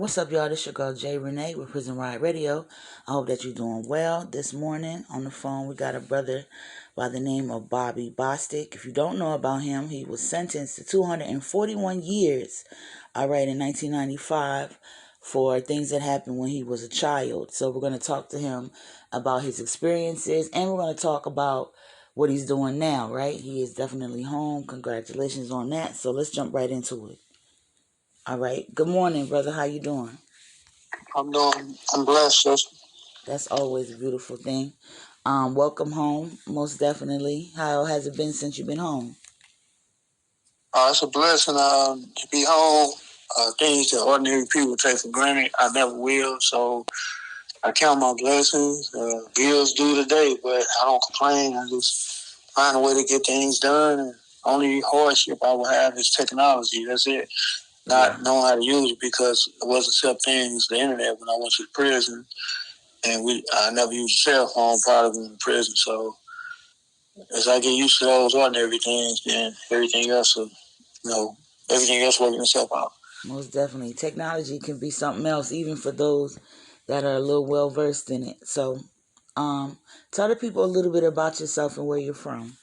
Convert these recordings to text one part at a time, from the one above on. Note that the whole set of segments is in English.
What's up, y'all? This your girl Jay Renee with Prison Riot Radio. I hope that you're doing well. This morning on the phone, we got a brother by the name of Bobby Bostic. If you don't know about him, he was sentenced to 241 years, all right, in 1995 for things that happened when he was a child. So we're going to talk to him about his experiences, and we're going to talk about what he's doing now, right? He is definitely home. Congratulations on that. So let's jump right into it. All right. Good morning, brother. How you doing? I'm blessed, sister. That's always a beautiful thing. Welcome home, most definitely. How has it been since you've been home? It's a blessing to be home. Things that ordinary people take for granted, I never will. So I count my blessings. Bills due today, but I don't complain. I just find a way to get things done. And only hardship I will have is technology. That's it. Not knowing how to use it because it wasn't such thing as the internet when I went to the prison, and I never used a cell phone prior to going to prison. So as I get used to those ordinary things, then everything else will, everything else working itself out. Most definitely. Technology can be something else, even for those that are a little well versed in it. So, tell the people a little bit about yourself and where you're from.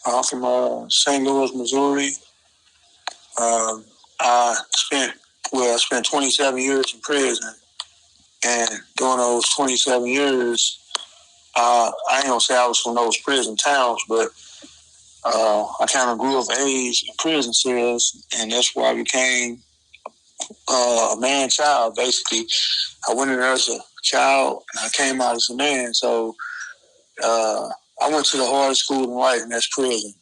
I'm from St. Louis, Missouri. Um, I spent 27 years in prison, and during those 27 years, I ain't gonna say I was from those prison towns, but I kind of grew of age in prison cells, and that's where I became a man child. Basically, I went in there as a child, and I came out as a man. So I went to the hardest school in life, and that's prison.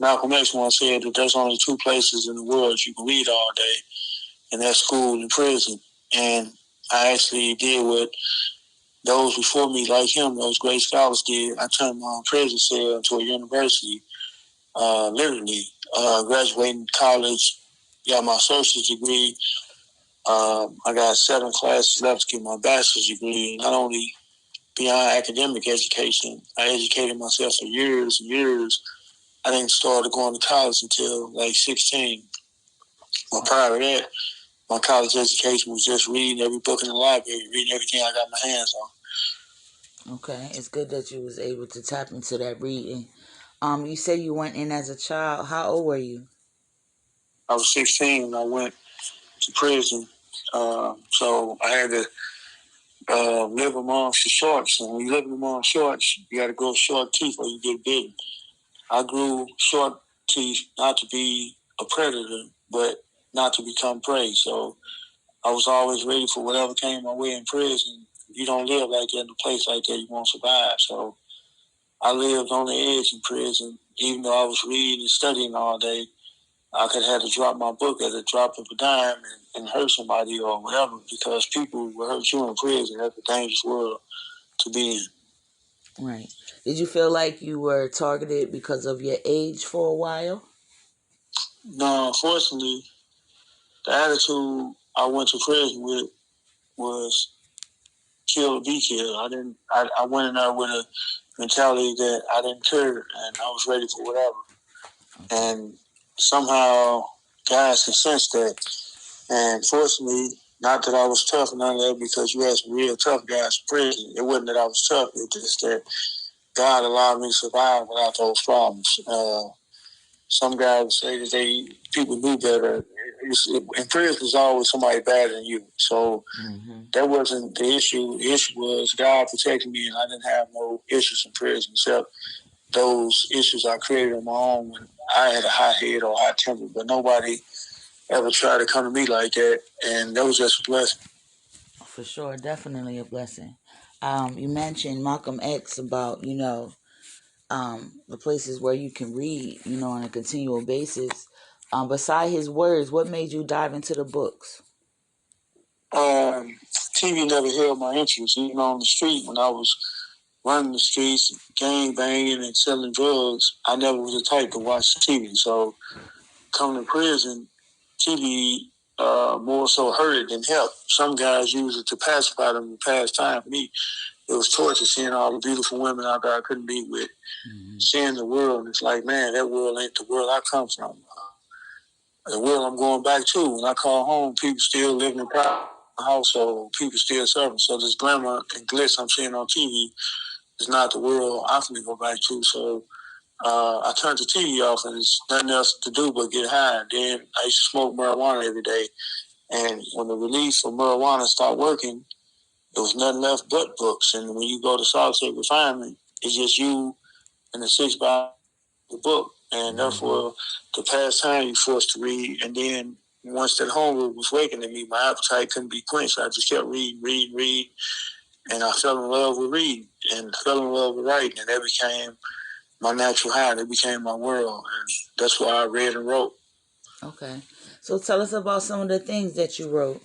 Malcolm X once said that there's only two places in the world you can read all day, and that's school and prison. And I actually did what those before me, like him, those great scholars did. I turned my prison cell into a university, literally. Graduating college, got my associate's degree. I got 7 classes left to get my bachelor's degree. Not only beyond academic education, I educated myself for years and years. I didn't start going to college until like 16. But prior to that, my college education was just reading every book in the library, reading everything I got my hands on. Okay, it's good that you was able to tap into that reading. You say you went in as a child. How old were you? I was 16 when I went to prison. So I had to live amongst the shorts. And when you live among shorts, you got to grow short teeth or you get bitten. I grew short teeth not to be a predator, but not to become prey. So I was always ready for whatever came my way in prison. If you don't live like that in a place like that, you won't survive. So I lived on the edge in prison. Even though I was reading and studying all day, I could have to drop my book at the drop of a dime and hurt somebody or whatever because people will hurt you in prison. That's a dangerous world to be in. Right. Did you feel like you were targeted because of your age for a while? No, unfortunately, the attitude I went to prison with was kill or be killed. I went in there with a mentality that I didn't care and I was ready for whatever. And somehow guys can sense that. And fortunately, not that I was tough and none of that, because you had some real tough guys in prison. It wasn't that I was tough, it's just that God allowed me to survive without those problems. Some guys say that people knew better. In prison, there's always somebody better than you. So that wasn't the issue. The issue was God protecting me, and I didn't have no issues in prison except those issues I created on my own when I had a high head or high temper. But nobody ever tried to come to me like that, and that was just a blessing. For sure, definitely a blessing. You mentioned Malcolm X about, the places where you can read, on a continual basis. Beside his words, what made you dive into the books? TV never held my interest. Even on the street, when I was running the streets, gang banging and selling drugs, I never was the type to watch TV. So coming to prison, TV more so hurt it than helped. Some guys use it to pacify them and pass time. For me, it was torture seeing all the beautiful women out there I couldn't be with, seeing the world. And it's like, man, that world ain't the world I come from. And well, I'm going back too. When I call home, people still living in the household. People still serving. So this glamour and glitz I'm seeing on TV is not the world I'm going to go back to. So I turned the TV off, and there's nothing else to do but get high. And then I used to smoke marijuana every day. And when the relief for marijuana started working, there was nothing left but books. And when you go to solitary confinement, it's just you and the 6 by the book. And therefore, to pass time, you're forced to read. And then once that hunger was waking in me, my appetite couldn't be quenched. I just kept reading. And I fell in love with reading and fell in love with writing. And that became my natural high. It became my world. And that's why I read and wrote. Okay. So tell us about some of the things that you wrote.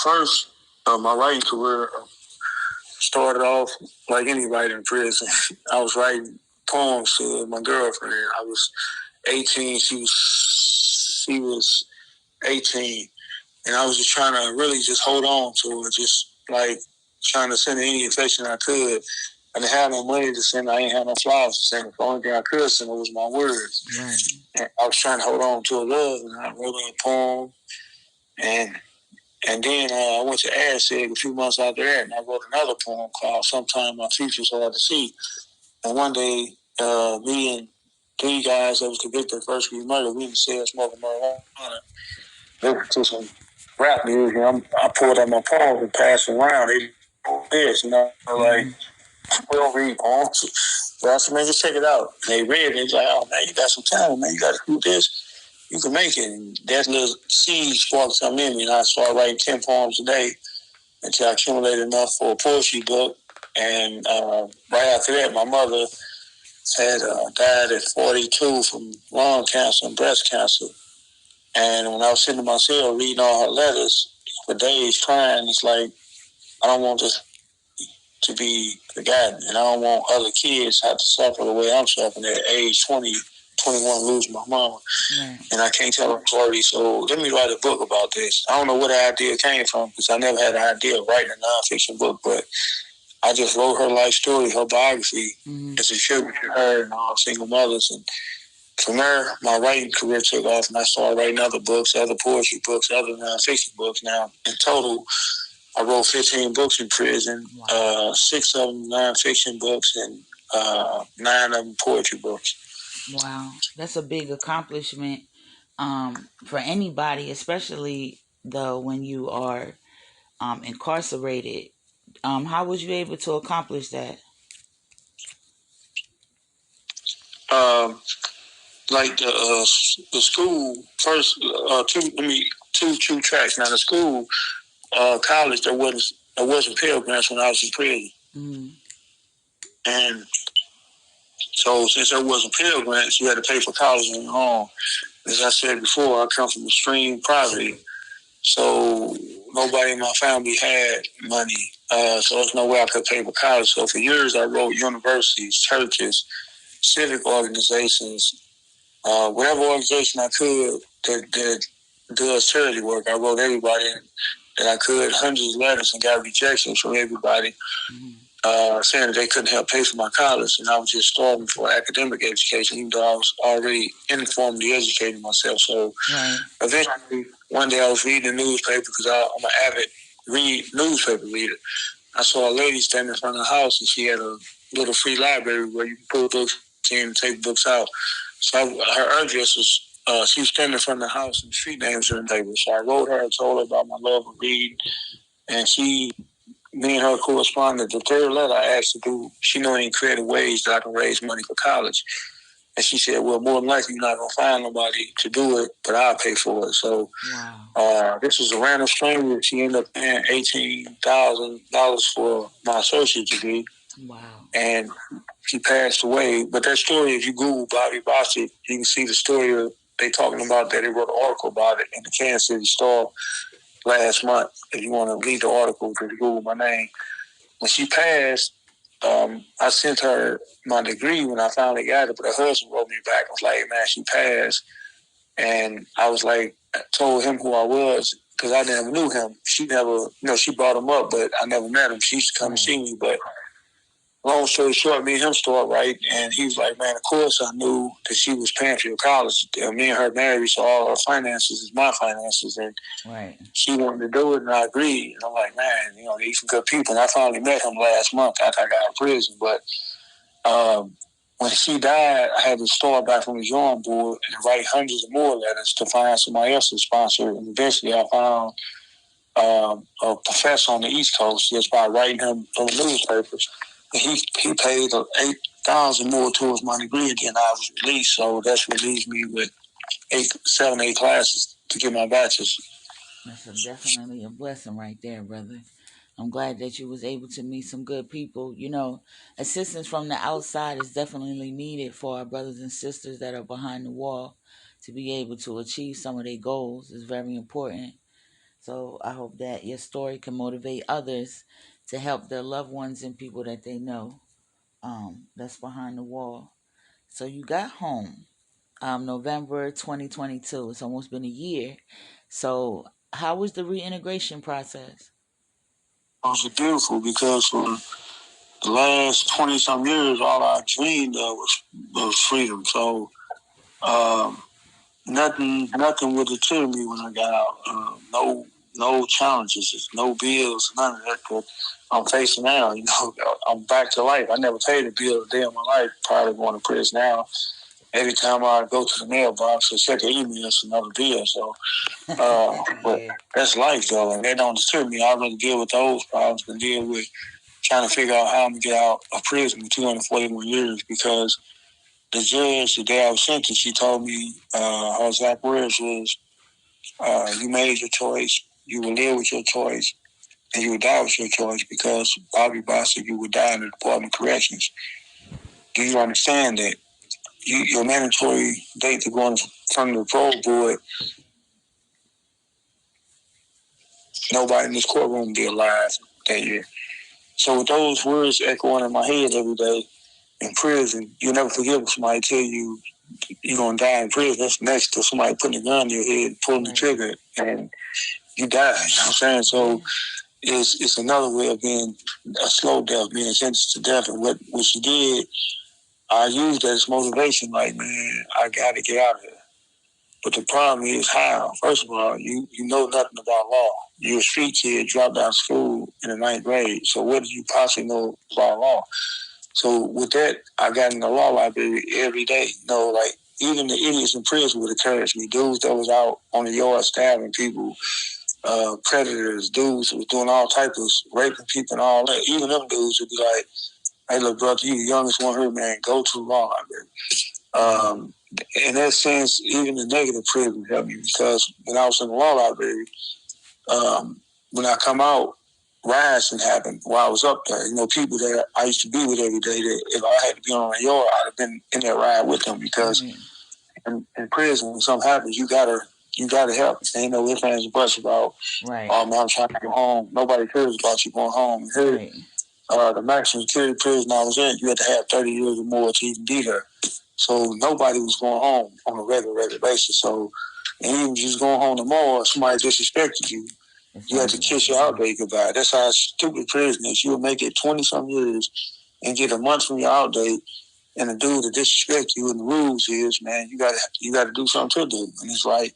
First, my writing career started off like any writer in prison. I was writing poems to my girlfriend. I was 18. She was 18, and I was just trying to really just hold on to her, just like trying to send her any affection I could. I didn't have no money to send her. I didn't have no flowers to send her. The only thing I could send her was my words. Right. And I was trying to hold on to her love, and I wrote her a poem, and then I went to ASIG a few months after that, and I wrote another poem called "Sometime My Future's Hard to See." And one day, me and 3 guys that was convicted of first-degree murder, we in the cell smoking marijuana, listening to some rap music. I pulled out my poems and passed them around. They this, like, we don't read poems. But I said, man, just check it out. And they read it. They was like, oh, man, you got some talent, man. You got to do this. You can make it. And that little seed sparked something in me. And I started writing 10 poems a day until I accumulated enough for a poetry book. And right after that, my mother had died at 42 from lung cancer and breast cancer. And when I was sitting in my cell reading all her letters for days crying, it's like, I don't want this to be forgotten. And I don't want other kids to have to suffer the way I'm suffering at age 20, 21, losing my mama. Right. And I can't tell them story. So let me write a book about this. I don't know where the idea came from because I never had an idea of writing a nonfiction book, but I just wrote her life story, her biography, as a tribute to her and all single mothers. And from there, my writing career took off, and I started writing other books, other poetry books, other nonfiction books. Now, in total, I wrote 15 books in prison, 6 of them nonfiction books, and 9 of them poetry books. Wow, that's a big accomplishment for anybody, especially though when you are incarcerated. How was you able to accomplish that? Like the school first, two true tracks. Now the school, college, there wasn't Pell Grants when I was in prison, and so since there wasn't Pell Grants, you had to pay for college on your own. As I said before, I come from extreme poverty, so nobody in my family had money. So there's no way I could pay for college. So for years, I wrote universities, churches, civic organizations, whatever organization I could that does charity work. I wrote everybody that I could, hundreds of letters, and got rejections from everybody saying that they couldn't help pay for my college, and I was just starving for academic education, even though I was already informally educating myself. So eventually, one day I was reading the newspaper because I'm an avid newspaper reader. I saw a lady standing in front of the house, and she had a little free library where you can put books in and take books out. So her address was, she was standing in front of the house, and street names were in the paper. So I wrote her and told her about my love of reading, and me and her corresponded. The third letter I asked her to do, she knew any creative ways that I can raise money for college. And she said, well, more than likely you're not going to find nobody to do it, but I'll pay for it. So this was a random stranger. She ended up paying $18,000 for my associate's degree. Wow. And she passed away. But that story, if you Google Bobby Bostic, you can see the story of they talking about that. They wrote an article about it in the Kansas City Star last month. If you want to read the article, just Google my name. When she passed, I sent her my degree when I finally got it, but her husband wrote me back. I was like, man, she passed. And I was like, I told him who I was because I never knew him. She never, she brought him up, but I never met him. She used to come and see me, but long story short, me and him started right, and he was like, man, of course I knew that she was paying for your college. Me and her married, so all her finances is my finances, and Right. she wanted to do it, and I agreed. And I'm like, man, these some good people. And I finally met him last month after I got out of prison. But when she died, I had to start back from the drawing board and write hundreds of more letters to find somebody else to sponsor. And eventually I found a professor on the East Coast just by writing him on the newspapers. And he paid 8,000 more towards my degree, and then I was released. So that's what leaves me with 8 classes to get my bachelor's. That's definitely a blessing right there, brother. I'm glad that you was able to meet some good people. Assistance from the outside is definitely needed for our brothers and sisters that are behind the wall to be able to achieve some of their goals is very important. So I hope that your story can motivate others to help their loved ones and people that they know that's behind the wall. So you got home November 2022. It's almost been a year. So how was the reintegration process? It was beautiful because for the last 20 some years, all I dreamed of was freedom. So nothing would deter me when I got out. No challenges, no bills, none of that. That I'm facing now. I'm back to life. I never paid a bill a day in my life prior to going to prison. Now, every time I go to the mailbox or check an email, it's another bill. So, but Yeah. that's life, though, and they don't deter me. I rather deal with those problems than deal with trying to figure out how I'm gonna get out of prison in 241 years, because the judge, the day I was sentenced, she told me, her exact words was, you made your choice, you will live with your choice, and you will die with your choice, because Bobby Bostic, you will die in the Department of Corrections. Do you understand that your mandatory date to go in front of the parole board, nobody in this courtroom will be alive that year? So with those words echoing in my head every day in prison, you'll never forget when somebody tell you you're gonna die in prison. That's next to somebody putting a gun in your head, pulling the trigger, and you die. You know what I'm saying? So it's another way of being a slow death, being sentenced to death. And what she did, I used that as motivation. Like, man, I got to get out of here. But the problem is how. First of all, you know nothing about law. You're a street kid, dropped out of school in the ninth grade. So what do you possibly know about law? So with that, I got in the law library every day. Like even the idiots in prison would encourage me. Dudes that was out on the yard stabbing people, predators, dudes who was doing all types of raping people and all that. Even them dudes would be like, "Hey, look, brother, you the youngest one here, man. Go to the law library." In that sense, even the negative prison helped me, because when I was in the law library, when I come out, riots can happen while I was up there. People that I used to be with every day, that if I had to be on a yard, I'd have been in that riot with them, because in prison, when something happens, you gotta help. Ain't no ifs, ands, and buts about, oh man, I'm trying to go home. Nobody cares about you going home. Here, the maximum security prison I was in, you had to have 30 years or more to even be there. So nobody was going home on a regular basis. So, and even just going home tomorrow, if somebody disrespected you, you had to kiss your outdate goodbye. That's how stupid prison is. You'll make it 20 some years and get a month from your outdate, and the dude that disrespect you, and the rules is, man, you gotta do something to do. And it's like,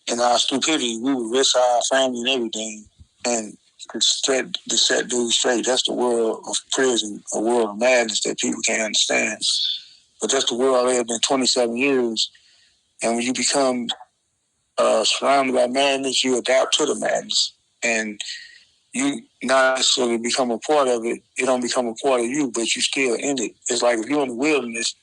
in our stupidity, we would risk our family and everything, and to set dudes straight. That's the world of prison, a world of madness that people can't understand. But that's the world I lived in 27 years. And when you become surrounded by madness, you adapt to the madness. And you not necessarily become a part of it. It don't become a part of you, but you still in it. It's like if you're in the wilderness,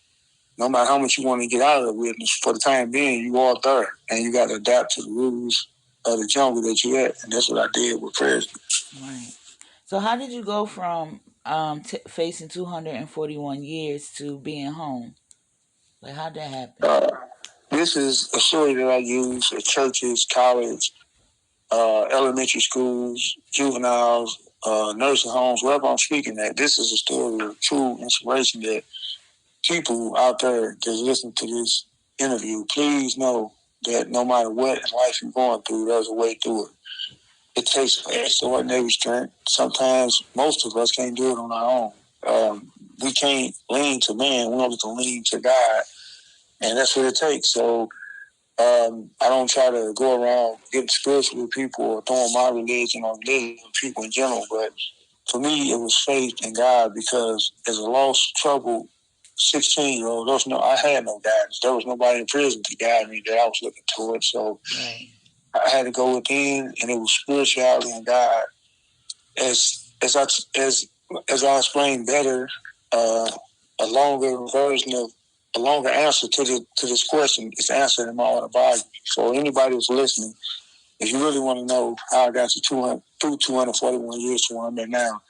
no matter how much you want to get out of the wilderness, for the time being, you are there. And you got to adapt to the rules of the jungle that you're at. And that's what I did with prison. Right. So how did you go from facing 241 years to being home? Like, how'd that happen? This is a story that I use at churches, college, elementary schools, juveniles, nursing homes, wherever I'm speaking at. This is a story of true inspiration that people out there that's listening to this interview, please know that no matter what in life you're going through, there's a way through it. It takes extraordinary strength. Sometimes most of us can't do it on our own. we can't lean to man. We only can lean to God, and that's what it takes. So I don't try to go around getting spiritual with people or throwing my religion or religion with people in general. But for me, it was faith in God because as a lost, troubled 16-year-old, I had no guidance. There was nobody in prison to guide me that I was looking towards. So I had to go within, and it was spirituality and God. As I explained better, a longer version of a longer answer to this question is answered in my autobiography. So anybody who's listening, if you really want to know how I got to 241 years to where I'm at now,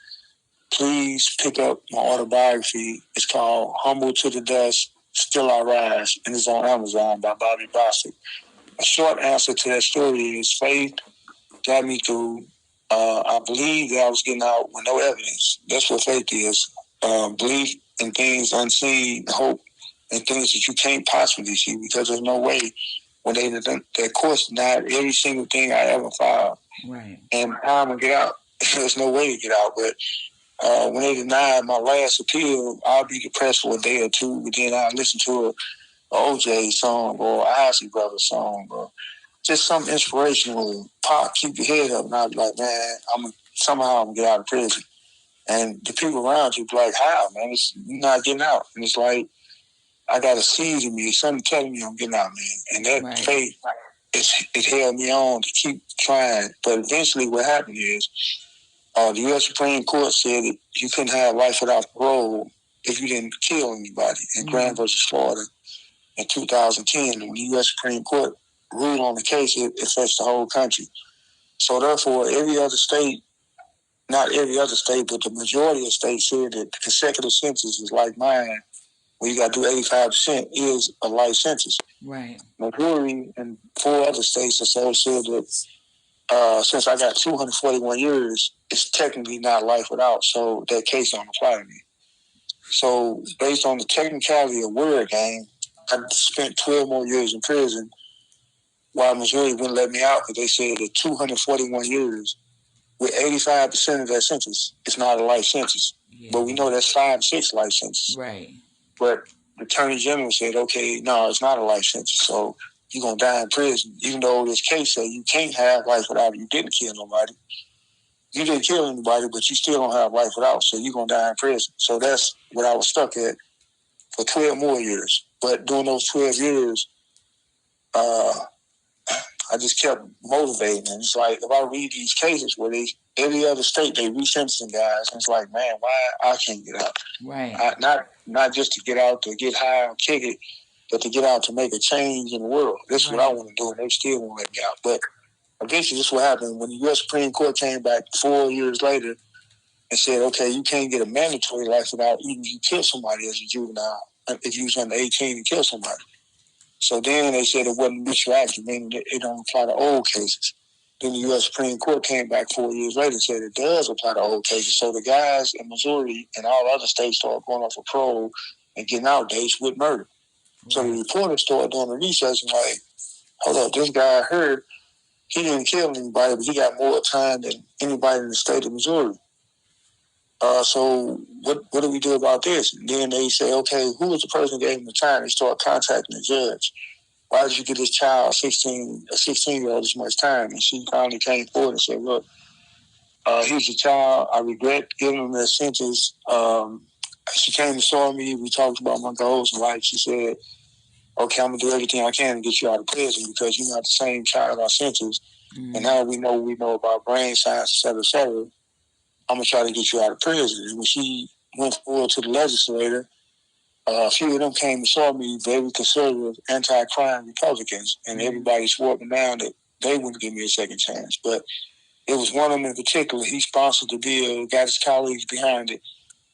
please pick up my autobiography. It's called Humble to the Dust, Still I Rise, and it's on Amazon by Bobby Bostic. A short answer to that story is faith got me through. I believe that I was getting out with no evidence. That's what faith is. Belief in things unseen, hope in things that you can't possibly see because there's no way. When their course denied every single thing I ever filed. Right. And how I'm going to get out, there's no way to get out. But when they denied my last appeal, I'll be depressed for a day or two, but then I'll listen to a OJ song or a Isley Brothers song or just some inspirational pop, keep your head up. And I'll be like, man, somehow I'm gonna get out of prison. And the people around you be like, how, man? You're not getting out. And it's like, I got a seed in me, something telling me I'm getting out, man. And that faith, it held me on to keep trying. But eventually what happened is, the U.S. Supreme Court said that you couldn't have life without parole if you didn't kill anybody in Graham versus Florida in 2010. And the U.S. Supreme Court ruled on the case, it affects the whole country. So therefore, every other state, not every other state, but the majority of states said that the consecutive sentences like mine, where you got to do 85%, is a life sentence. Right. Missouri and 4 other states or so said that since I got 241 years, it's technically not life without, so that case don't apply to me. So based on the technicality of word game, I spent 12 more years in prison while Missouri wouldn't let me out because they said that 241 years with 85% of that sentence, it's not a life sentence. Yeah. But we know that's 5, 6 life sentences. Right. But the Attorney General said, okay, no, it's not a life sentence. So you're going to die in prison. Even though this case said you can't have life without it. You didn't kill nobody. You didn't kill anybody, but you still don't have life without. So you're going to die in prison. So that's what I was stuck at for 12 more years. But during those 12 years, I just kept motivating. And it's like, if I read these cases where every other state, they resentencing guys, and it's like, man, why I can't get out? Right. Not just to get out to get high or kick it, but to get out to make a change in the world. This is what I want to do, and they still won't let me out. But eventually, this is what happened. When the U.S. Supreme Court came back 4 years later and said, okay, you can't get a mandatory life without even you kill somebody as a juvenile if you was under 18 and kill somebody. So then they said it wasn't retroactive, meaning that it don't apply to old cases. Then the U.S. Supreme Court came back 4 years later and said it does apply to old cases. So the guys in Missouri and all other states started going off of parole and getting out dates with murder. Right. So the reporters started doing the research and like, hold up, this guy I heard, he didn't kill anybody, but he got more time than anybody in the state of Missouri. So what do we do about this? And then they say, okay, who was the person who gave him the time? They start contacting the judge. Why did you give this child, a 16-year-old, this much time? And she finally came forward and said, look, he's a child. I regret giving him that sentence. She came and saw me. We talked about my goals in life. She said, okay, I'm going to do everything I can to get you out of prison because you're not the same child I sentenced. Mm-hmm. And now we know about brain science, et cetera, et cetera. I'm going to try to get you out of prison. And when she went forward to the legislator, a few of them came and saw me, very conservative, anti-crime Republicans, and everybody swore up and down that they wouldn't give me a second chance. But it was one of them in particular. He sponsored the bill, got his colleagues behind it.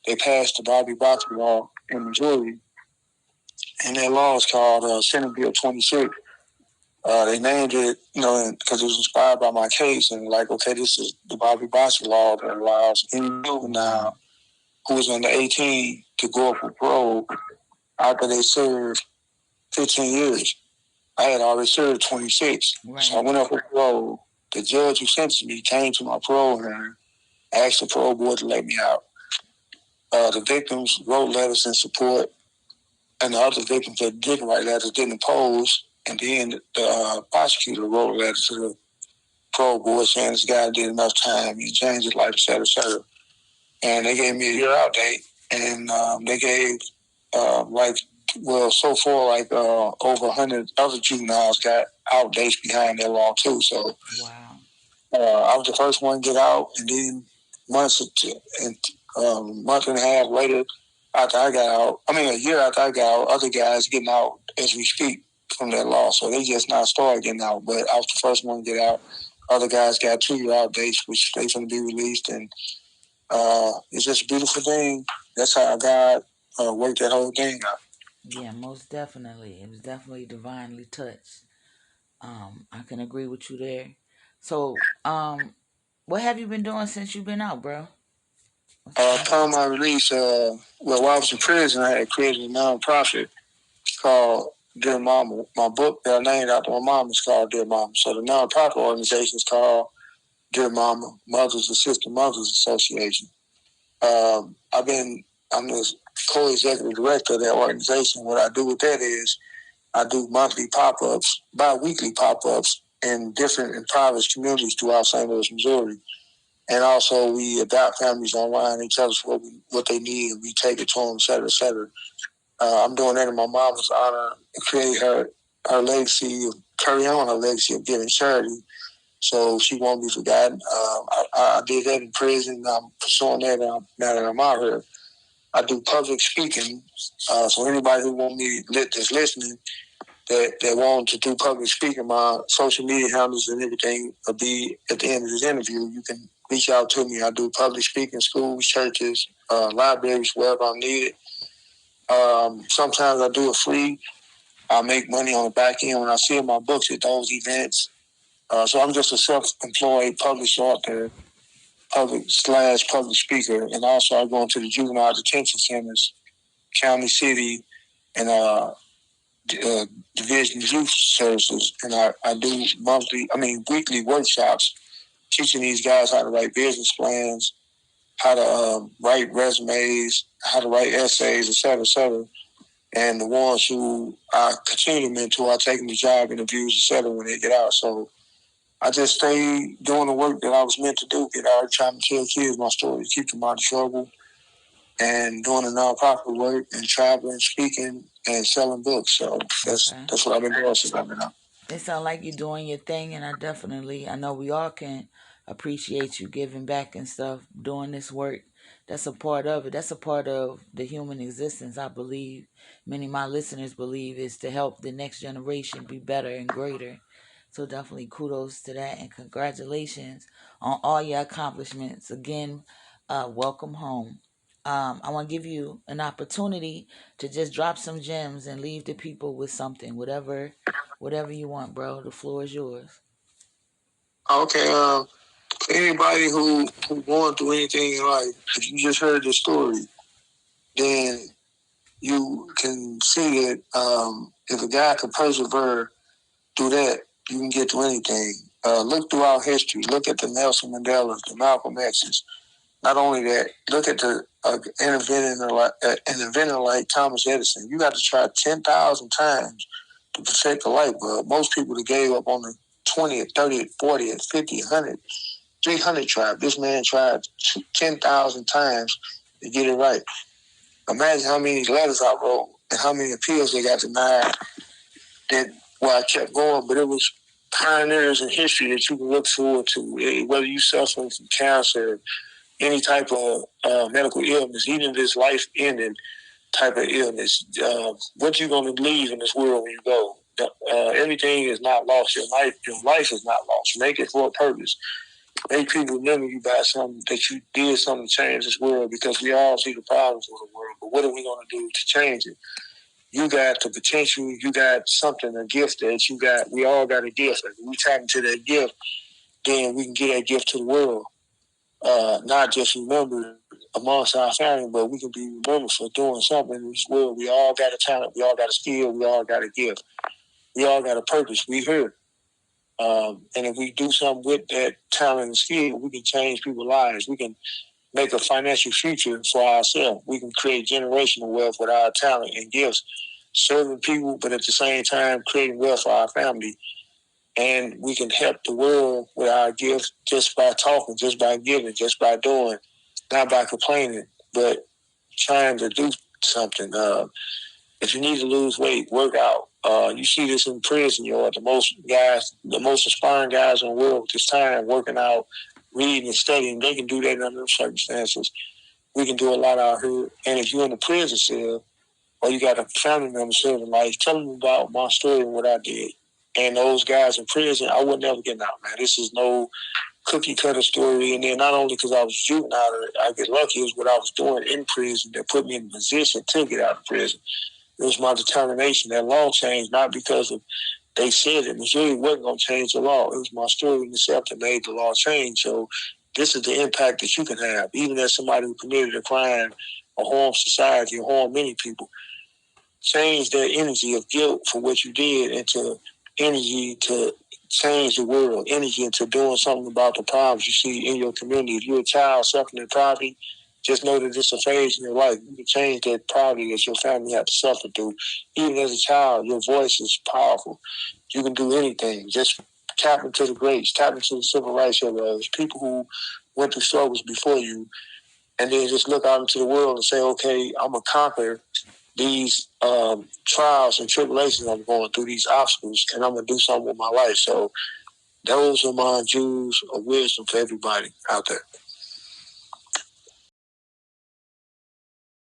They passed the Bobby Bostic law in Missouri, and that law is called Senate Bill 26. They named it, because it was inspired by my case, and like, okay, this is the Bobby Bostic law that allows any juvenile who is under 18 to go up for parole after they served 15 years. I had already served 26. Right. So I went up for parole. The judge who sentenced me came to my parole hearing, asked the parole board to let me out. The victims wrote letters in support, and the other victims that didn't write letters didn't oppose. And then the prosecutor wrote a letter to the parole board saying this guy did enough time, he changed his life, et cetera, et cetera. And they gave me a year out date, and they gave so far over 100 other juveniles got out dates behind their law too. So wow. I was the first one to get out, and then month and a half later, after I got out, a year after I got out, other guys getting out as we speak from that law. So they just now started getting out, but I was the first one to get out. Other guys got 2 year out dates, which they're going to be released, and it's just a beautiful thing. That's how God worked that whole thing out. Yeah, most definitely. It was definitely divinely touched. I can agree with you there. So, what have you been doing since you've been out, bro? Upon my release, while I was in prison, I had created a nonprofit called Dear Mama. My book that I named after my mom is called Dear Mama. So the nonprofit organization is called Dear Mama Mothers Assistant Mothers Association. I'm the co-executive director of that organization. What I do with that is I do monthly pop-ups, bi-weekly pop-ups in different and private communities throughout St. Louis, Missouri. And also we adopt families online. They tell us what they need, and we take it to them, et cetera, et cetera. I'm doing that in my mom's honor to create her legacy, carry on her legacy of giving charity, so she won't be forgotten. I did that in prison. I'm pursuing that now that I'm out here. I do public speaking. So anybody who want me that's listening that want to do public speaking, my social media handles and everything will be at the end of this interview. You can reach out to me. I do public speaking, schools, churches, libraries, wherever I'm needed. Sometimes I do it free. I make money on the back end when I sell my books at those events. So I'm just a self-employed published author, public speaker, and also I go into the juvenile detention centers, county, city, and division youth services, and I do weekly workshops teaching these guys how to write business plans, how to write resumes, how to write essays, et cetera, et cetera. And the ones who I continue to mentor, I take them to job interviews, et cetera, when they get out. So I just stay doing the work that I was meant to do, get out, trying to tell kids my story, keep them out of trouble, and doing the nonprofit work and traveling, speaking, and selling books. So Okay. that's what I've been doing since I've been out. It sounds like you're doing your thing, and I know we all can appreciate you giving back and stuff, doing this work. That's a part of it. That's a part of the human existence, I believe. Many of my listeners believe is to help the next generation be better and greater. So definitely kudos to that, and congratulations on all your accomplishments. Again, welcome home. I want to give you an opportunity to just drop some gems and leave the people with something, whatever you want, bro. The floor is yours. Okay, for anybody who going through anything in life, if you just heard this story, then you can see that if a guy can persevere through that, you can get through anything. Look throughout history. Look at the Nelson Mandelas, the Malcolm X's. Not only that, look at the an inventor like Thomas Edison. You got to try 10,000 times to perfect a light bulb. Most people that gave up on the 20th, 30th, 40th, 50th, 100th, 300 tried. This man tried 10,000 times to get it right. Imagine how many letters I wrote and how many appeals they got denied. I kept going, but it was pioneers in history that you can look forward to. Whether you suffer from cancer, any type of medical illness, even if it's life-ending type of illness, what you going to leave in this world when you go? Everything is not lost. Your life is not lost. Make it for a purpose. Make people remember you by something that you did something to change this world, because we all see the problems of the world. But what are we going to do to change it? You got the potential. You got something, a gift that you got. We all got a gift. If we tap into that gift, then we can get that gift to the world. Not just remembered amongst our family, but we can be remembered for doing something in this world. We all got a talent. We all got a skill. We all got a gift. We all got a purpose. We here. And if we do something with that talent and skill, we can change people's lives. We can make a financial future for ourselves. We can create generational wealth with our talent and gifts, serving people, but at the same time creating wealth for our family. And we can help the world with our gifts just by talking, just by giving, just by doing, not by complaining, but trying to do something. If you need to lose weight, work out. You see this in prison, the most inspiring guys in the world at this time, working out, reading and studying. They can do that under those circumstances. We can do a lot out here. And if you're in a prison cell or you got a family member serving life, tell them about my story and what I did. And those guys in prison, I would never get out, man. This is no cookie cutter story. And then not only because I was juvenile, I get lucky, it was what I was doing in prison that put me in a position to get out of prison. It was my determination. That law changed not because of they said it. Missouri wasn't going to change the law. It was my story in itself that made the law change. So this is the impact that you can have, even as somebody who committed a crime or harmed society or harmed many people. Change that energy of guilt for what you did into energy to change the world, energy into doing something about the problems you see in your community. If you're a child suffering in poverty, just know that it's a phase in your life. You can change that poverty that your family had to suffer through. Even as a child, your voice is powerful. You can do anything. Just tap into the greats, tap into the civil rights heroes, people who went through struggles before you, and then just look out into the world and say, okay, I'm going to conquer these trials and tribulations I'm going through, these obstacles, and I'm going to do something with my life. So those are my jewels of wisdom for everybody out there.